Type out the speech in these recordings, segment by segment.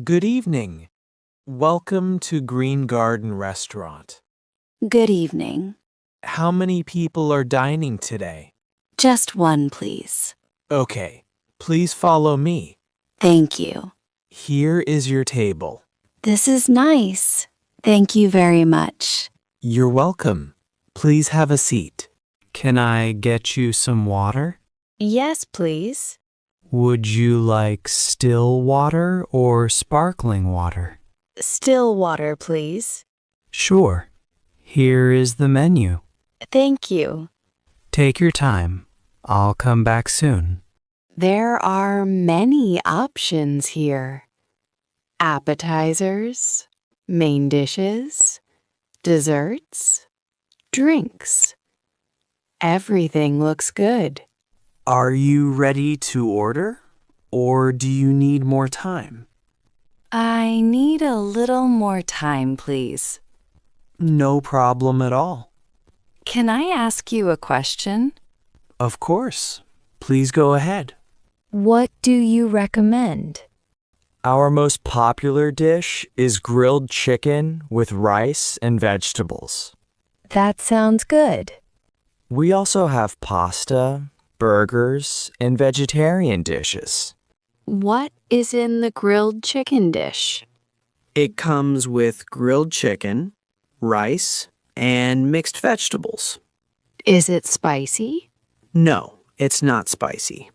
Good evening. Welcome to Green Garden Restaurant. Good evening. How many people are dining today? Just one, please. Okay, please follow me. Thank you. Here is your table. This is nice. Thank you very much. You're welcome. Please have a seat. Can I get you some water? Yes, please. Would you like still water or sparkling water? Still water, please. Sure. Here is the menu. Thank you. Take your time. I'll come back soon. There are many options here. Appetizers, main dishes, desserts, drinks. Everything looks good. Are you ready to order, or do you need more time? I need a little more time, please. No problem at all. Can I ask you a question? Of course. Please go ahead. What do you recommend? Our most popular dish is grilled chicken with rice and vegetables. That sounds good. We also have pasta, burgers, and vegetarian dishes. What is in the grilled chicken dish? It comes with grilled chicken, rice, and mixed vegetables. Is it spicy? No, it's not spicy.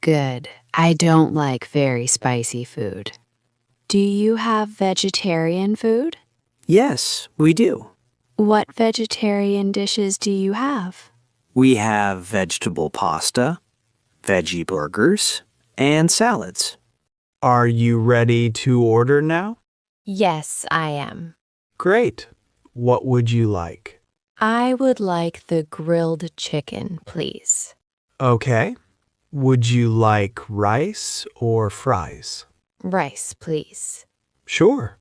Good. I don't like very spicy food. Do you have vegetarian food? Yes, we do. What vegetarian dishes do you have? We have vegetable pasta, veggie burgers, and salads. Are you ready to order now? Yes, I am. Great. What would you like? I would like the grilled chicken, please. Okay. Would you like rice or fries? Rice, please. Sure.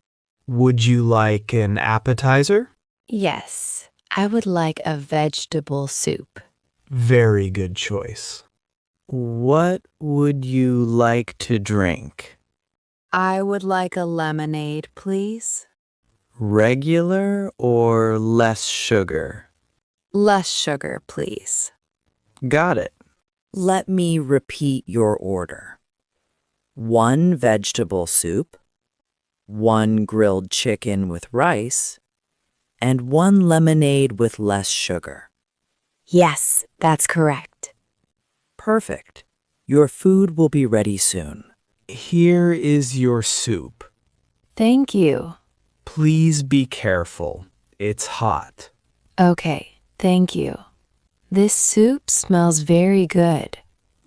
Would you like an appetizer? Yes, I would like a vegetable soup. Very good choice. What would you like to drink? I would like a lemonade, please. Regular or less sugar? Less sugar, please. Got it. Let me repeat your order. 1 vegetable soup, 1 grilled chicken with rice, and 1 lemonade with less sugar. Yes, that's correct. Perfect. Your food will be ready soon. Here is your soup. Thank you. Please be careful. It's hot. Okay, thank you. This soup smells very good.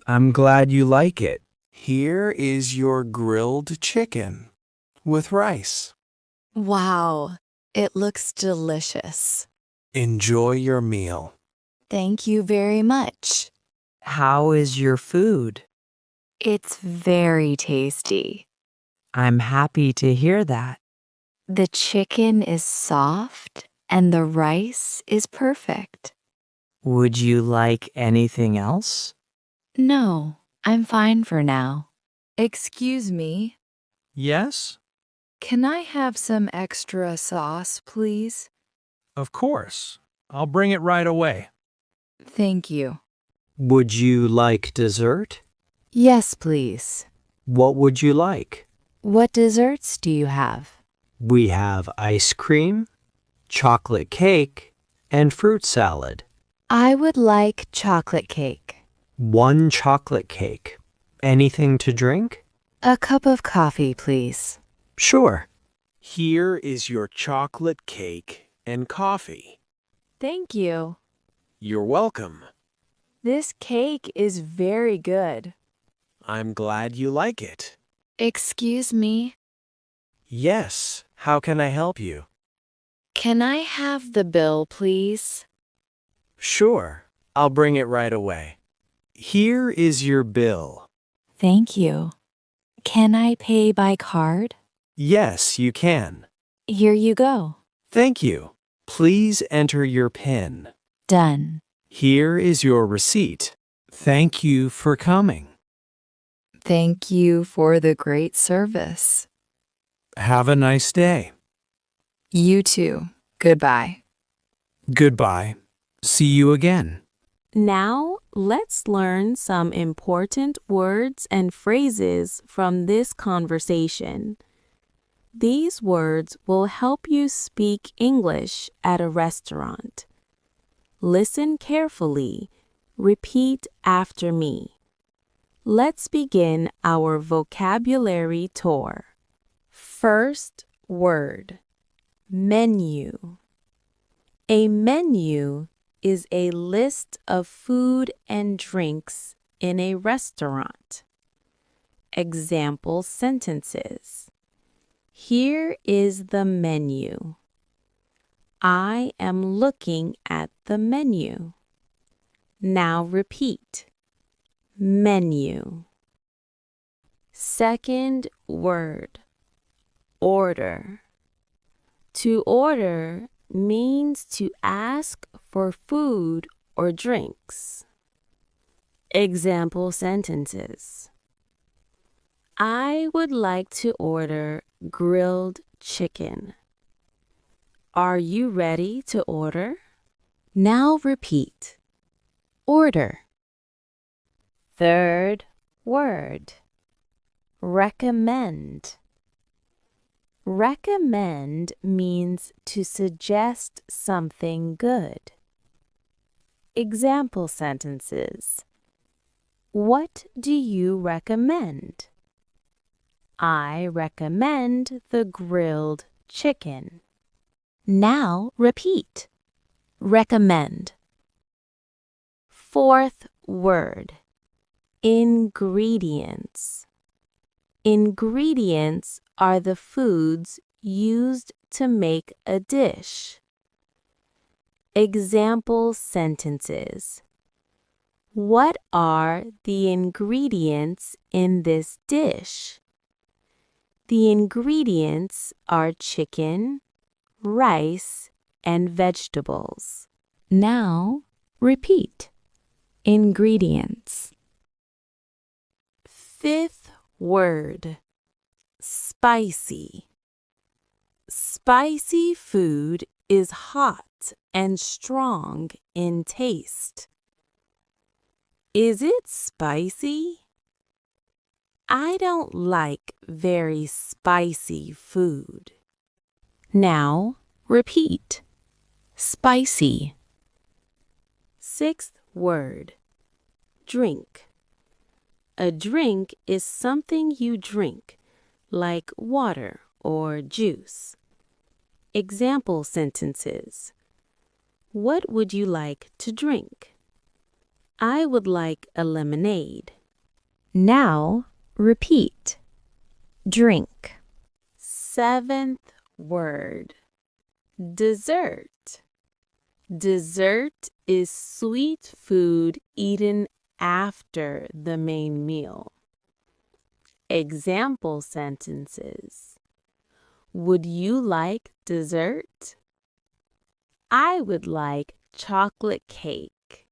I'm glad you like it. Here is your grilled chicken with rice. Wow, it looks delicious. Enjoy your meal. Thank you very much. How is your food? It's very tasty. I'm happy to hear that. The chicken is soft and the rice is perfect. Would you like anything else? No, I'm fine for now. Excuse me, Yes, can I have some extra sauce, please? of course. I'll bring it right away. Thank you. Would you like dessert? Yes, please. What would you like? What desserts do you have? We have ice cream, chocolate cake, and fruit salad. I would like chocolate cake. 1 chocolate cake. Anything to drink? A cup of coffee, please. Sure. Here is your chocolate cake and coffee. Thank you. You're welcome. This cake is very good. I'm glad you like it. Excuse me, Yes, how can I help you? can I have the bill, please? Sure, I'll bring it right away. Here is your bill. Thank you. Can I pay by card? Yes, you can. Here you go. Thank you. Please enter your PIN. Done. Here is your receipt. Thank you for coming. Thank you for the great service. Have a nice day. You too. Goodbye. Goodbye. See you again. Now, let's learn some important words and phrases from this conversation. These words will help you speak English at a restaurant. Listen carefully. Repeat after me. Let's begin our vocabulary tour. First word, menu. A menu is a list of food and drinks in a restaurant. Example sentences. Here is the menu. I am looking at the menu. Now repeat. Menu. Second word, order. To order means to ask for food or drinks. Example sentences. I would like to order grilled chicken. Are you ready to order? Now repeat. Order. Third word, recommend. Recommend means to suggest something good. Example sentences. What do you recommend? I recommend the grilled chicken. Now repeat. Recommend. Fourth word, ingredients. Ingredients are the foods used to make a dish. Example sentences. What are the ingredients in this dish? The ingredients are chicken, rice, and vegetables. Now repeat. Ingredients. Fifth word, spicy. Spicy food is hot and strong in taste. Is it spicy? I don't like very spicy food. Now repeat. Spicy. Sixth word, drink. A drink is something you drink, like water or juice. Example sentences. What would you like to drink? I would like a lemonade. Now repeat. Drink. Seventh word, dessert. Dessert is sweet food eaten after the main meal. Example sentences. Would you like dessert? I would like chocolate cake.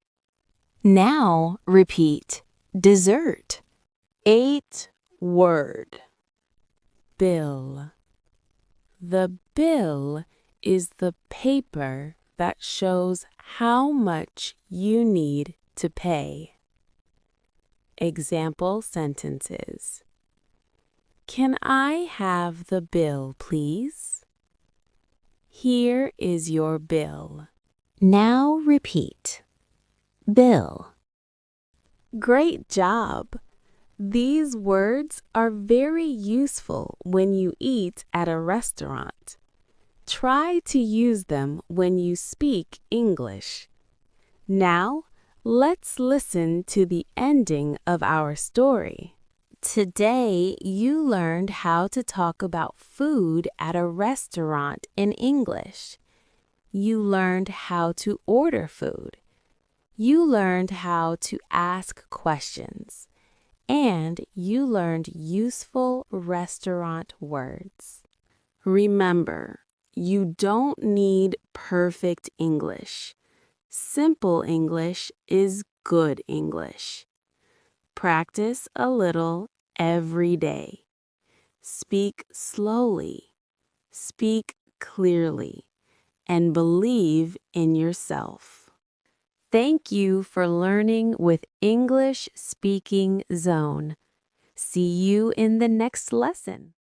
Now repeat. Dessert. Eighth word, bill. The bill is the paper that shows how much you need to pay. Example sentences. Can I have the bill, please? Here is your bill. Now repeat. Bill. Great job! These words are very useful when you eat at a restaurant. Try to use them when you speak English. Now, let's listen to the ending of our story. Today, you learned how to talk about food at a restaurant in English. You learned how to order food. You learned how to ask questions. And you learned useful restaurant words. Remember, you don't need perfect English. Simple English is good English. Practice a little every day. Speak slowly, speak clearly, and believe in yourself. Thank you for learning with English Speaking Zone. See you in the next lesson.